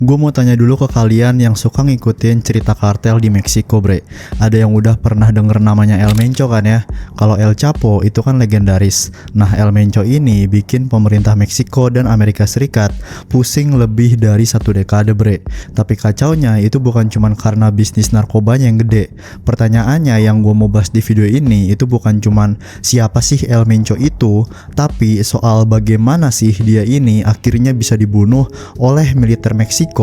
Gue mau tanya dulu ke kalian yang suka ngikutin cerita kartel di Meksiko, bre. Ada yang udah pernah denger namanya El Mencho kan ya? Kalau El Chapo itu kan legendaris. Nah, El Mencho ini bikin pemerintah Meksiko dan Amerika Serikat pusing lebih dari 1 dekade, bre. Tapi kacaunya itu bukan cuma karena bisnis narkobanya yang gede. Pertanyaannya yang gue mau bahas di video ini itu bukan cuma siapa sih El Mencho itu, tapi soal bagaimana sih dia ini akhirnya bisa dibunuh oleh militer Meksiko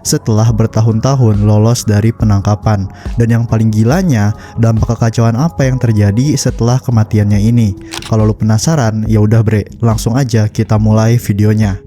setelah bertahun-tahun lolos dari penangkapan. Dan yang paling gilanya, dampak kekacauan apa yang terjadi setelah kematiannya ini. Kalau lu penasaran, ya udah bre, langsung aja kita mulai videonya.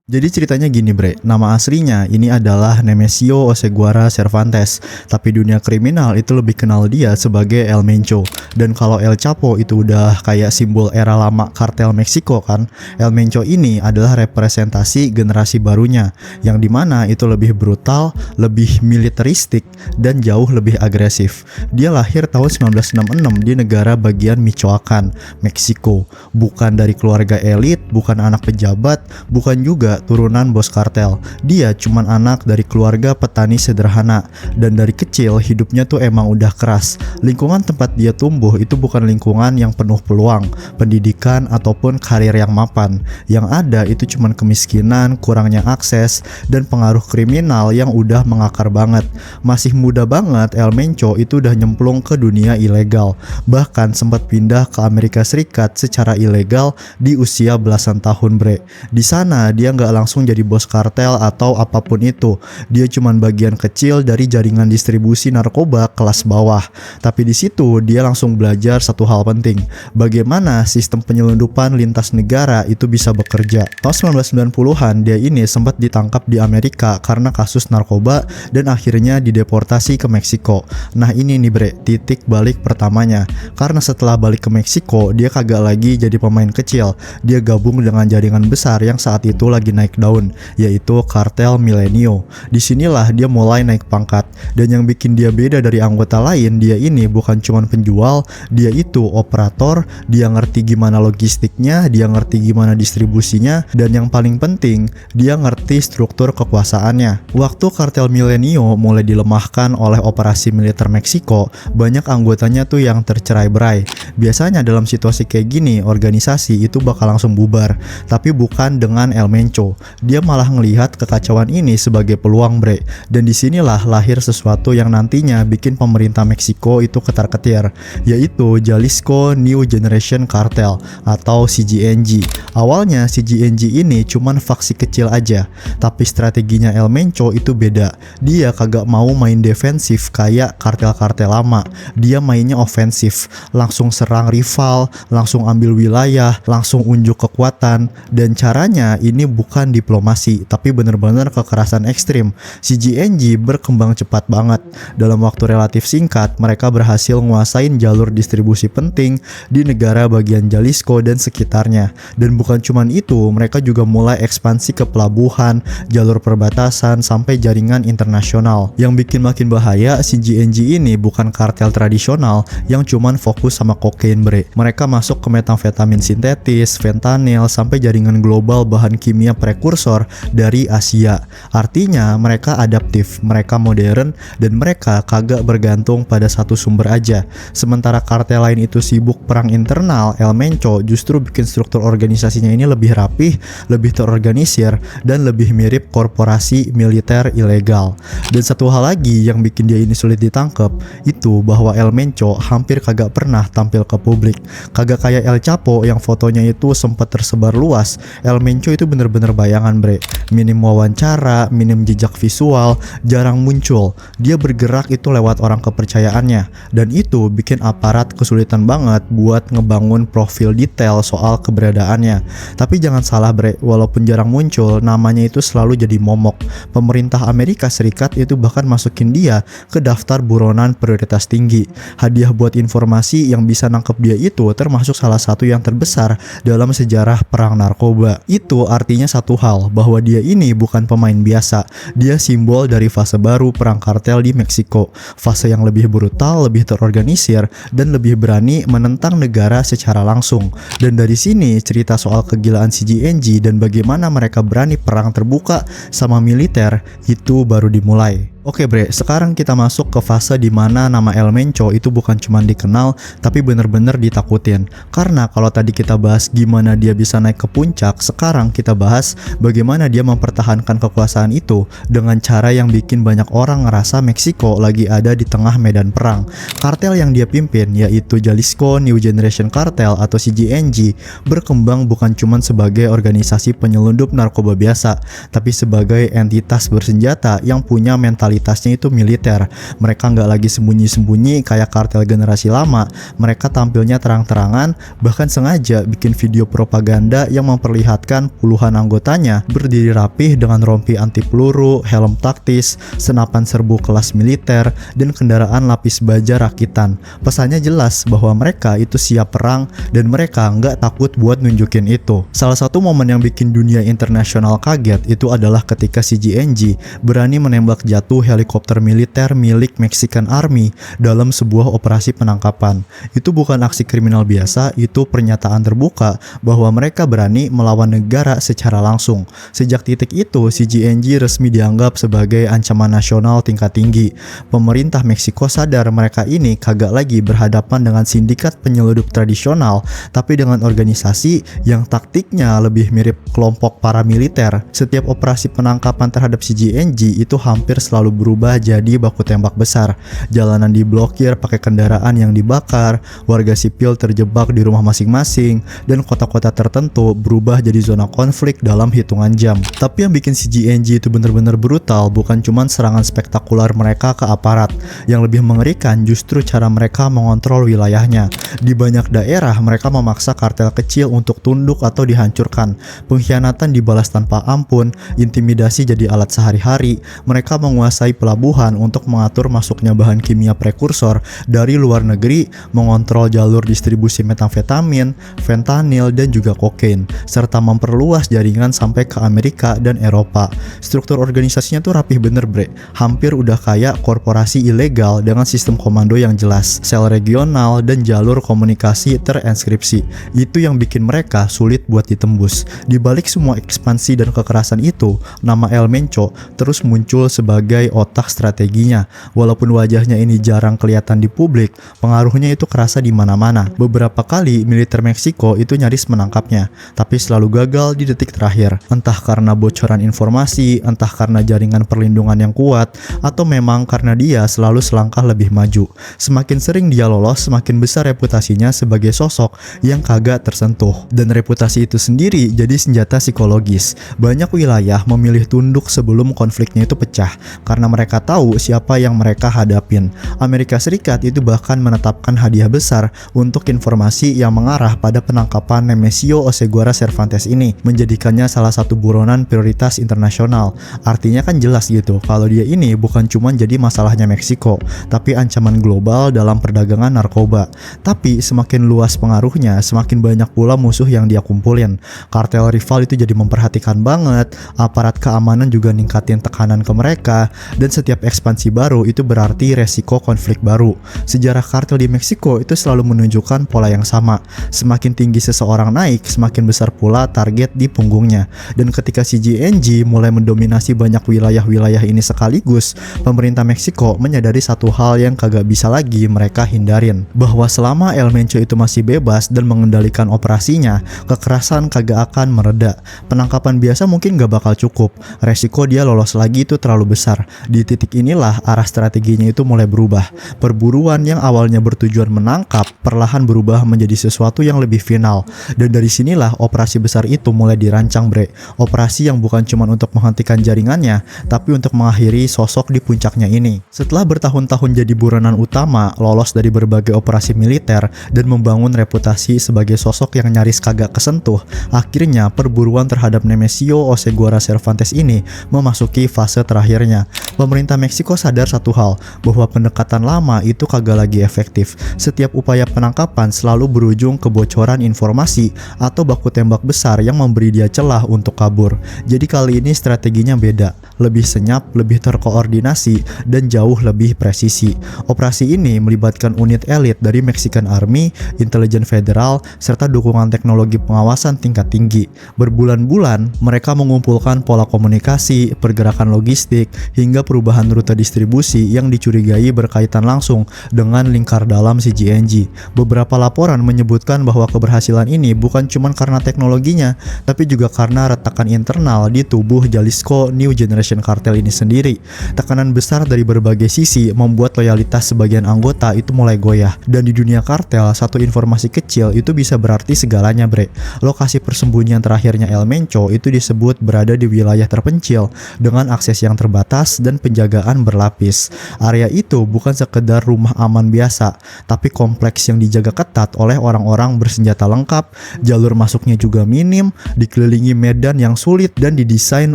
Jadi ceritanya gini bre, nama aslinya ini adalah Nemesio Oseguera Cervantes, tapi dunia kriminal itu lebih kenal dia sebagai El Mencho. Dan kalau El Chapo itu udah kayak simbol era lama kartel Meksiko kan, El Mencho ini adalah representasi generasi barunya, yang dimana itu lebih brutal, lebih militeristik, dan jauh lebih agresif. Dia lahir tahun 1966 di negara bagian Michoacan, Meksiko. Bukan dari keluarga elit, bukan anak pejabat, bukan juga turunan bos kartel. Dia cuman anak dari keluarga petani sederhana, dan dari kecil hidupnya tuh emang udah keras. Lingkungan tempat dia tumbuh itu bukan lingkungan yang penuh peluang, pendidikan ataupun karir yang mapan. Yang ada itu cuman kemiskinan, kurangnya akses, dan pengaruh kriminal yang udah mengakar banget. Masih muda banget El Mencho itu udah nyemplung ke dunia ilegal, bahkan sempat pindah ke Amerika Serikat secara ilegal di usia belasan tahun bre. Di sana dia nggak langsung jadi bos kartel atau apapun itu. Dia cuman bagian kecil dari jaringan distribusi narkoba kelas bawah. Tapi di situ dia langsung belajar satu hal penting, bagaimana sistem penyelundupan lintas negara itu bisa bekerja. Tahun 1990-an dia ini sempat ditangkap di Amerika karena kasus narkoba dan akhirnya dideportasi ke Meksiko. Nah ini nih bre, titik balik pertamanya. Karena setelah balik ke Meksiko, dia kagak lagi jadi pemain kecil. Dia gabung dengan jaringan besar yang saat itu lagi naik daun, yaitu kartel Milenio. Disinilah dia mulai naik pangkat, dan yang bikin dia beda dari anggota lain, dia ini bukan cuma penjual, dia itu operator. Dia ngerti gimana logistiknya, dia ngerti gimana distribusinya, dan yang paling penting, dia ngerti struktur kekuasaannya. Waktu kartel Milenio mulai dilemahkan oleh operasi militer Meksiko, banyak anggotanya tuh yang tercerai-berai. Biasanya dalam situasi kayak gini, organisasi itu bakal langsung bubar, tapi bukan dengan El Mencho. Dia malah ngelihat kekacauan ini sebagai peluang bre, dan disinilah lahir sesuatu yang nantinya bikin pemerintah Meksiko itu ketar-ketir, yaitu Jalisco New Generation Cartel atau CGNG. Awalnya CGNG ini cuman faksi kecil aja, tapi strateginya El Mencho itu beda. Dia kagak mau main defensif kayak kartel-kartel lama. Dia mainnya ofensif, langsung serang rival, langsung ambil wilayah, langsung unjuk kekuatan. Dan caranya ini bukan diplomasi, tapi bener-bener kekerasan ekstrim. CGNG berkembang cepat banget. Dalam waktu relatif singkat, mereka berhasil nguasain jalur distribusi penting di negara bagian Jalisco dan sekitarnya. Dan bukan cuman itu, mereka juga mulai ekspansi ke pelabuhan, jalur perbatasan, sampai jaringan internasional. Yang bikin makin bahaya, CGNG ini bukan kartel tradisional yang cuman fokus sama kokain bre. Mereka masuk ke metamfetamin sintetis, fentanyl, sampai jaringan global bahan kimia prekursor dari Asia. Artinya mereka adaptif, mereka modern, dan mereka kagak bergantung pada satu sumber aja. Sementara kartel lain itu sibuk perang internal, El Mencho justru bikin struktur organisasinya ini lebih rapih, lebih terorganisir, dan lebih mirip korporasi militer ilegal. Dan satu hal lagi yang bikin dia ini sulit ditangkap, itu bahwa El Mencho hampir kagak pernah tampil ke publik. Kagak kayak El Chapo yang fotonya itu sempat tersebar luas. El Mencho itu bener-bener bayangan bre, minim wawancara, minim jejak visual, jarang muncul. Dia bergerak itu lewat orang kepercayaannya, dan itu bikin aparat kesulitan banget buat ngebangun profil detail soal keberadaannya. Tapi jangan salah bre, walaupun jarang muncul, namanya itu selalu jadi momok. Pemerintah Amerika Serikat itu bahkan masukin dia ke daftar buronan prioritas popularitas tinggi. Hadiah buat informasi yang bisa nangkep dia itu termasuk salah satu yang terbesar dalam sejarah perang narkoba. Itu artinya satu hal, bahwa dia ini bukan pemain biasa. Dia simbol dari fase baru perang kartel di Meksiko. Fase yang lebih brutal, lebih terorganisir, dan lebih berani menentang negara secara langsung. Dan dari sini cerita soal kegilaan CGNG dan bagaimana mereka berani perang terbuka sama militer itu baru dimulai. Oke bre, sekarang kita masuk ke fase di mana nama El Mencho itu bukan cuma dikenal, tapi bener-bener ditakutin. Karena kalau tadi kita bahas gimana dia bisa naik ke puncak, sekarang kita bahas bagaimana dia mempertahankan kekuasaan itu dengan cara yang bikin banyak orang ngerasa Meksiko lagi ada di tengah medan perang. Kartel yang dia pimpin, yaitu Jalisco New Generation Cartel atau CGNG, berkembang bukan cuma sebagai organisasi penyelundup narkoba biasa, tapi sebagai entitas bersenjata yang punya mentalitas itu militer. Mereka nggak lagi sembunyi-sembunyi kayak kartel generasi lama. Mereka tampilnya terang-terangan, bahkan sengaja bikin video propaganda yang memperlihatkan puluhan anggotanya berdiri rapih dengan rompi anti peluru, helm taktis, senapan serbu kelas militer, dan kendaraan lapis baja rakitan. Pesannya jelas bahwa mereka itu siap perang dan mereka nggak takut buat nunjukin itu. Salah satu momen yang bikin dunia internasional kaget itu adalah ketika CGNG berani menembak jatuh helikopter militer milik Mexican Army dalam sebuah operasi penangkapan. Itu bukan aksi kriminal biasa, itu pernyataan terbuka bahwa mereka berani melawan negara secara langsung. Sejak titik itu, CGNG resmi dianggap sebagai ancaman nasional tingkat tinggi. Pemerintah Meksiko sadar mereka ini kagak lagi berhadapan dengan sindikat penyelundup tradisional, tapi dengan organisasi yang taktiknya lebih mirip kelompok paramiliter. Setiap operasi penangkapan terhadap CGNG itu hampir selalu berubah jadi baku tembak besar. Jalanan diblokir pakai kendaraan yang dibakar, warga sipil terjebak di rumah masing-masing, dan kota-kota tertentu berubah jadi zona konflik dalam hitungan jam. Tapi yang bikin CGNG itu bener-bener brutal bukan cuma serangan spektakuler mereka ke aparat. Yang lebih mengerikan justru cara mereka mengontrol wilayahnya. Di banyak daerah mereka memaksa kartel kecil untuk tunduk atau dihancurkan. Pengkhianatan dibalas tanpa ampun, intimidasi jadi alat sehari-hari. Mereka menguasai pelabuhan untuk mengatur masuknya bahan kimia prekursor dari luar negeri, mengontrol jalur distribusi metamfetamin, fentanyl, dan juga kokain, serta memperluas jaringan sampai ke Amerika dan Eropa. Struktur organisasinya tuh rapih bener bre, hampir udah kayak korporasi ilegal dengan sistem komando yang jelas, sel regional, dan jalur komunikasi terenskripsi. Itu yang bikin mereka sulit buat ditembus. Di balik semua ekspansi dan kekerasan itu, nama El Mencho terus muncul sebagai otak strateginya. Walaupun wajahnya ini jarang kelihatan di publik, pengaruhnya itu kerasa di mana-mana. Beberapa kali militer Meksiko itu nyaris menangkapnya, tapi selalu gagal di detik terakhir. Entah karena bocoran informasi, entah karena jaringan perlindungan yang kuat, atau memang karena dia selalu selangkah lebih maju. Semakin sering dia lolos, semakin besar reputasinya sebagai sosok yang kagak tersentuh. Dan reputasi itu sendiri jadi senjata psikologis. Banyak wilayah memilih tunduk sebelum konfliknya itu pecah, karena mereka tahu siapa yang mereka hadapin. Amerika Serikat itu bahkan menetapkan hadiah besar untuk informasi yang mengarah pada penangkapan Nemesio Oseguera Cervantes ini, menjadikannya salah satu buronan prioritas internasional. Artinya kan jelas gitu, kalau dia ini bukan cuma jadi masalahnya Meksiko, tapi ancaman global dalam perdagangan narkoba. Tapi semakin luas pengaruhnya, semakin banyak pula musuh yang dia kumpulin. Kartel rival itu jadi memperhatikan banget, aparat keamanan juga ningkatin tekanan ke mereka, dan setiap ekspansi baru itu berarti resiko konflik baru. Sejarah kartel di Meksiko itu selalu menunjukkan pola yang sama. Semakin tinggi seseorang naik, semakin besar pula target di punggungnya. Dan ketika CGNG mulai mendominasi banyak wilayah-wilayah ini sekaligus, pemerintah Meksiko menyadari satu hal yang kagak bisa lagi mereka hindarin, bahwa selama El Mencho itu masih bebas dan mengendalikan operasinya, kekerasan kagak akan mereda. Penangkapan biasa mungkin gak bakal cukup, resiko dia lolos lagi itu terlalu besar. Di titik inilah arah strateginya itu mulai berubah. Perburuan yang awalnya bertujuan menangkap perlahan berubah menjadi sesuatu yang lebih final. Dan dari sinilah operasi besar itu mulai dirancang bre. Operasi yang bukan cuma untuk menghentikan jaringannya, tapi untuk mengakhiri sosok di puncaknya ini. Setelah bertahun-tahun jadi buronan utama, lolos dari berbagai operasi militer, dan membangun reputasi sebagai sosok yang nyaris kagak kesentuh, akhirnya perburuan terhadap Nemesio Oseguera Cervantes ini memasuki fase terakhirnya. Pemerintah Meksiko sadar satu hal, bahwa pendekatan lama itu kagak lagi efektif. Setiap upaya penangkapan selalu berujung kebocoran informasi atau baku tembak besar yang memberi dia celah untuk kabur. Jadi kali ini strateginya beda, lebih senyap, lebih terkoordinasi, dan jauh lebih presisi. Operasi ini melibatkan unit elit dari Mexican Army, intelijen federal, serta dukungan teknologi pengawasan tingkat tinggi. Berbulan-bulan, mereka mengumpulkan pola komunikasi, pergerakan logistik, hingga perubahan rute distribusi yang dicurigai berkaitan langsung dengan lingkar dalam CGNG. Beberapa laporan menyebutkan bahwa keberhasilan ini bukan cuma karena teknologinya, tapi juga karena retakan internal di tubuh Jalisco New Generation Cartel ini sendiri. Tekanan besar dari berbagai sisi membuat loyalitas sebagian anggota itu mulai goyah. Dan di dunia kartel, satu informasi kecil itu bisa berarti segalanya, bre. Lokasi persembunyian terakhirnya El Mencho itu disebut berada di wilayah terpencil dengan akses yang terbatas dan penjagaan berlapis. Area itu bukan sekedar rumah aman biasa, tapi kompleks yang dijaga ketat oleh orang-orang bersenjata lengkap. Jalur masuknya juga minim, dikelilingi medan yang sulit dan didesain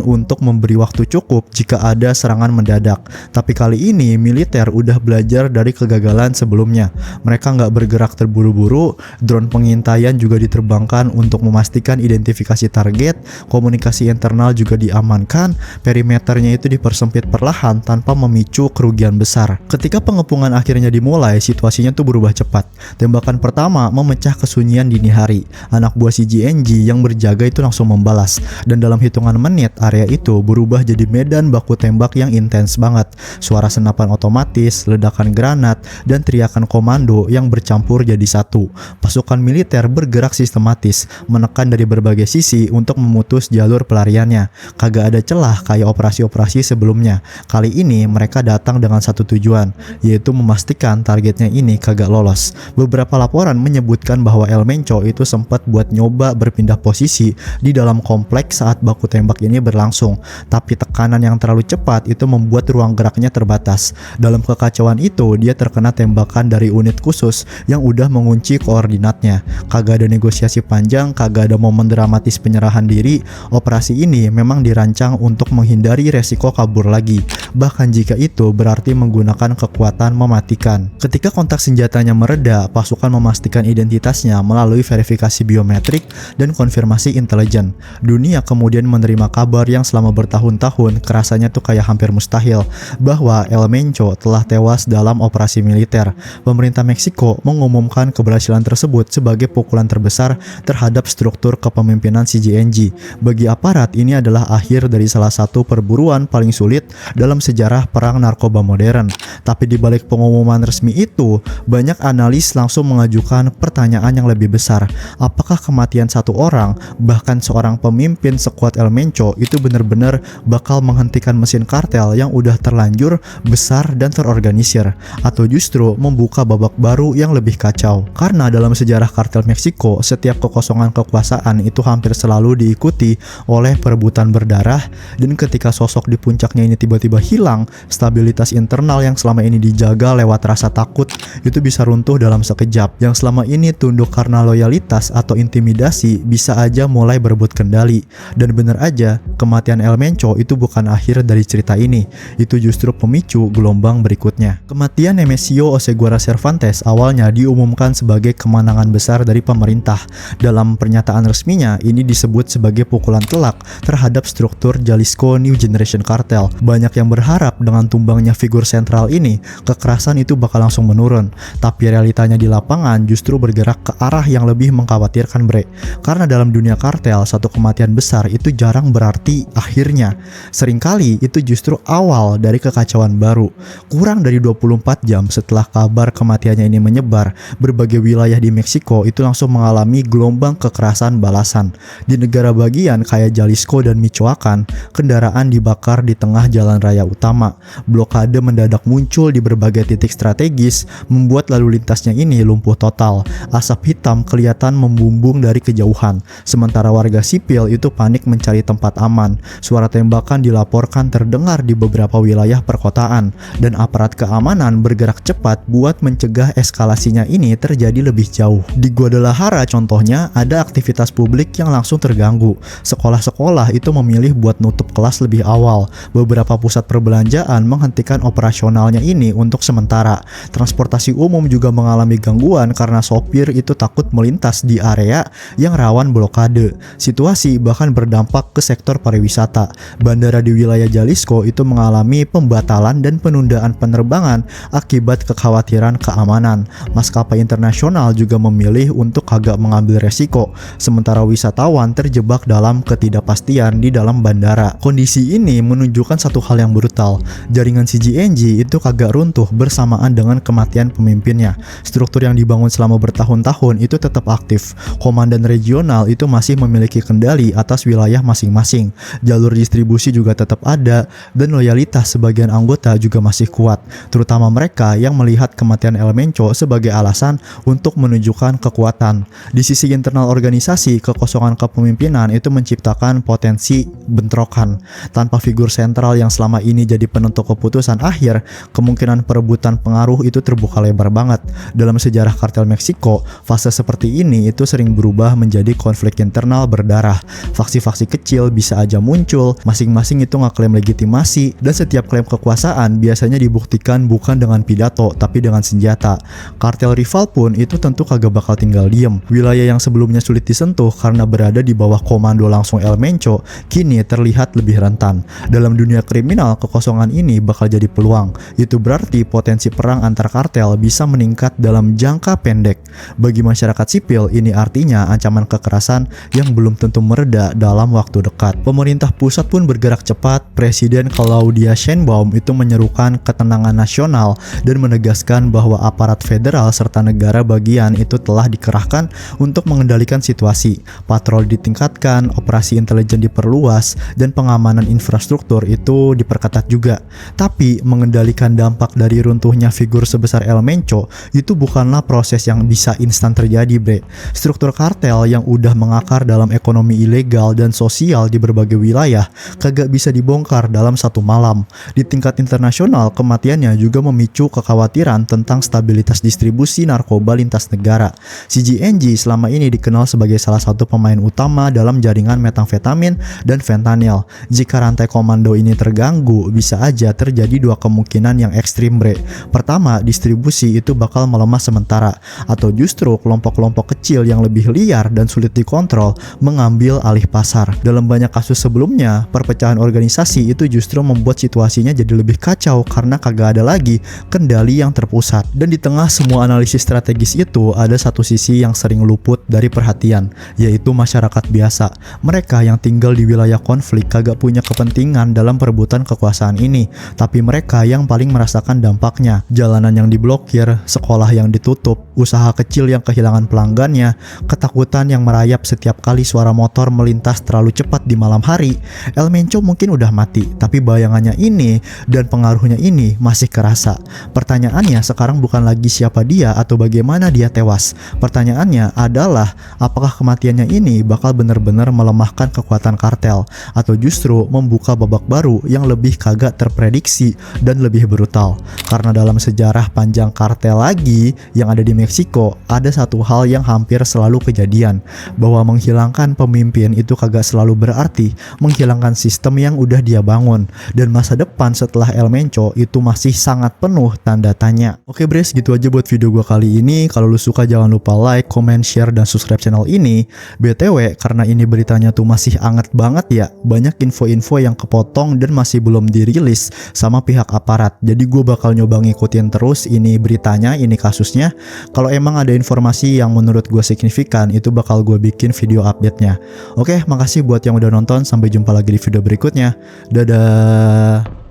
untuk memberi waktu cukup jika ada serangan mendadak. Tapi kali ini militer udah belajar dari kegagalan sebelumnya. Mereka nggak bergerak terburu-buru, drone pengintaian juga diterbangkan untuk memastikan identifikasi target, komunikasi internal juga diamankan, perimeternya itu dipersempit perlahan tanpa memicu kerugian besar. Ketika pengepungan akhirnya dimulai, situasinya tuh berubah cepat. Tembakan pertama memecah kesunyian dini hari. Anak buah CGNG yang berjaga itu langsung membalas, dan dalam hitungan menit area itu berubah jadi medan baku tembak yang intens banget. Suara senapan otomatis, ledakan granat, dan teriakan komando yang bercampur jadi satu. Pasukan militer bergerak sistematis, menekan dari berbagai sisi untuk memutus jalur pelariannya. Kagak ada celah kayak operasi-operasi sebelumnya. Kali ini mereka datang dengan satu tujuan, yaitu memastikan targetnya ini kagak lolos. Beberapa laporan menyebutkan bahwa El Mencho itu sempat buat nyoba berpindah posisi di dalam kompleks saat baku tembak ini berlangsung, tapi tekanan yang terlalu cepat itu membuat ruang geraknya terbatas. Dalam kekacauan itu, dia terkena tembakan dari unit khusus yang udah mengunci koordinatnya. Kagak ada negosiasi panjang, kagak ada momen dramatis penyerahan diri. Operasi ini memang dirancang untuk menghindari resiko kabur lagi, bahkan jika itu berarti menggunakan kekuatan mematikan. Ketika kontak senjatanya mereda, pasukan memastikan identitasnya melalui verifikasi biometrik dan konfirmasi intelijen. Dunia kemudian menerima kabar yang selama bertahun-tahun kerasanya tuh kayak hampir mustahil, bahwa El Mencho telah tewas dalam operasi militer. Pemerintah Meksiko mengumumkan keberhasilan tersebut sebagai pukulan terbesar terhadap struktur kepemimpinan CGNG. Bagi aparat, ini adalah akhir dari salah satu perburuan paling sulit dalam sejarah perang narkoba modern. Tapi di balik pengumuman resmi itu, banyak analis langsung mengajukan pertanyaan yang lebih besar. Apakah kematian satu orang, bahkan seorang pemimpin sekuat El Mencho itu benar-benar bakal menghentikan mesin kartel yang udah terlanjur besar dan terorganisir, atau justru membuka babak baru yang lebih kacau? Karena dalam sejarah kartel Meksiko, setiap kekosongan kekuasaan itu hampir selalu diikuti oleh perebutan berdarah, dan ketika sosok di puncaknya ini tiba-tiba hilang, stabilitas internal yang selama ini dijaga lewat rasa takut itu bisa runtuh dalam sekejap. Yang selama ini tunduk karena loyalitas atau intimidasi bisa aja mulai berebut kendali. Dan bener aja, kematian El Mencho itu bukan akhir dari cerita ini, itu justru pemicu gelombang berikutnya. Kematian Nemesio Oseguera Cervantes awalnya diumumkan sebagai kemenangan besar dari pemerintah. Dalam pernyataan resminya, ini disebut sebagai pukulan telak terhadap struktur Jalisco New Generation Cartel. Banyak yang berharap dengan tumbangnya figur sentral ini, kekerasan itu bakal langsung menurun. Tapi realitanya di lapangan justru bergerak ke arah yang lebih mengkhawatirkan, bre. Karena dalam dunia kartel, satu kematian besar itu jarang berarti akhirnya. Seringkali itu justru awal dari kekacauan baru. Kurang dari 24 jam setelah kabar kematiannya ini menyebar, berbagai wilayah di Meksiko itu langsung mengalami gelombang kekerasan balasan. Di negara bagian kayak Jalisco dan Michoacan, kendaraan dibakar di tengah jalan raya utama. Blokade mendadak muncul di berbagai titik strategis, membuat lalu lintasnya ini lumpuh total. Asap hitam kelihatan membumbung dari kejauhan, sementara warga sipil itu panik mencari tempat aman. Suara tembakan dilaporkan terdengar di beberapa wilayah perkotaan, dan aparat keamanan bergerak cepat buat mencegah eskalasinya ini terjadi lebih jauh. Di Guadalajara contohnya, ada aktivitas publik yang langsung terganggu. Sekolah-sekolah itu memilih buat nutup kelas lebih awal. Beberapa beberapa pusat perbelanjaan menghentikan operasionalnya ini untuk sementara. Transportasi umum juga mengalami gangguan karena sopir itu takut melintas di area yang rawan blokade. Situasi bahkan berdampak ke sektor pariwisata. Bandara di wilayah Jalisco itu mengalami pembatalan dan penundaan penerbangan akibat kekhawatiran keamanan. Maskapai internasional juga memilih untuk kagak mengambil resiko, sementara wisatawan terjebak dalam ketidakpastian di dalam bandara. Kondisi ini menunjukkan satu hal yang brutal. Jaringan CGNG itu kagak runtuh bersamaan dengan kematian pemimpinnya. Struktur yang dibangun selama bertahun-tahun itu tetap aktif. Komandan regional itu masih memiliki kendali atas wilayah masing-masing. Jalur distribusi juga tetap ada dan loyalitas sebagian anggota juga masih kuat, terutama mereka yang melihat kematian El Mencho sebagai alasan untuk menunjukkan kekuatan. Di sisi internal organisasi, kekosongan kepemimpinan itu menciptakan potensi bentrokan. Tanpa figur sentral yang selama ini jadi penentu keputusan akhir, kemungkinan perebutan pengaruh itu terbuka lebar banget. Dalam sejarah kartel Meksiko, fase seperti ini itu sering berubah menjadi konflik internal berdarah. Faksi-faksi kecil bisa aja muncul, masing-masing itu ngeklaim legitimasi, dan setiap klaim kekuasaan biasanya dibuktikan bukan dengan pidato, tapi dengan senjata. Kartel rival pun itu tentu kagak bakal tinggal diem. Wilayah yang sebelumnya sulit disentuh karena berada di bawah komando langsung El Mencho, kini terlihat lebih rentan. Dalam dunia kriminal, kekosongan ini bakal jadi peluang. Itu berarti potensi perang antar kartel bisa meningkat dalam jangka pendek. Bagi masyarakat sipil, ini artinya ancaman kekerasan yang belum tentu mereda dalam waktu dekat. Pemerintah pusat pun bergerak cepat. Presiden Claudia Sheinbaum itu menyerukan ketenangan nasional dan menegaskan bahwa aparat federal serta negara bagian itu telah dikerahkan untuk mengendalikan situasi. Patroli ditingkatkan, operasi intelijen diperluas, dan pengamanan infrastruktur itu diperketat juga. Tapi mengendalikan dampak dari runtuhnya figur sebesar El Mencho itu bukanlah proses yang bisa instan terjadi, bre. Struktur kartel yang udah mengakar dalam ekonomi ilegal dan sosial di berbagai wilayah kagak bisa dibongkar dalam satu malam. Di tingkat internasional, kematiannya juga memicu kekhawatiran tentang stabilitas distribusi narkoba lintas negara. CGNG selama ini dikenal sebagai salah satu pemain utama dalam jaringan metamfetamin dan fentanyl. Jika rantai komando ini terganggu, bisa aja terjadi dua kemungkinan yang ekstrim, bre. Pertama, distribusi itu bakal melemah sementara, atau justru kelompok-kelompok kecil yang lebih liar dan sulit dikontrol mengambil alih pasar. Dalam banyak kasus sebelumnya, perpecahan organisasi itu justru membuat situasinya jadi lebih kacau karena kagak ada lagi kendali yang terpusat. Dan di tengah semua analisis strategis itu, ada satu sisi yang sering luput dari perhatian, yaitu masyarakat biasa. Mereka yang tinggal di wilayah konflik kagak punya kepentingan dalam perebutan kekuasaan ini, tapi mereka yang paling merasakan dampaknya. Jalanan yang diblokir, sekolah yang ditutup, usaha kecil yang kehilangan pelanggannya, ketakutan yang merayap setiap kali suara motor melintas terlalu cepat di malam hari. El Mencho mungkin udah mati, tapi bayangannya ini dan pengaruhnya ini masih kerasa. Pertanyaannya sekarang bukan lagi siapa dia atau bagaimana dia tewas. Pertanyaannya adalah apakah kematiannya ini bakal benar-benar melemahkan kekuatan kartel atau justru membuka babak baru yang lebih kagak terprediksi dan lebih brutal. Karena dalam sejarah panjang kartel lagi yang ada di Meksiko, ada satu hal yang hampir selalu kejadian, bahwa menghilangkan pemimpin itu kagak selalu berarti menghilangkan sistem yang udah dia bangun, dan masa depan setelah El Mencho itu masih sangat penuh tanda tanya. Oke bres, gitu aja buat video gua kali ini. Kalau lu suka jangan lupa like, comment, share, dan subscribe channel ini. BTW, karena ini beritanya tuh masih anget banget ya, banyak info-info yang kepotong dan masih belum dirilis sama pihak aparat. Jadi gue bakal nyoba ngikutin terus ini beritanya, ini kasusnya. Kalau emang ada informasi yang menurut gue signifikan, itu bakal gue bikin video update-nya. Oke, makasih buat yang udah nonton. Sampai jumpa lagi di video berikutnya. Dadah.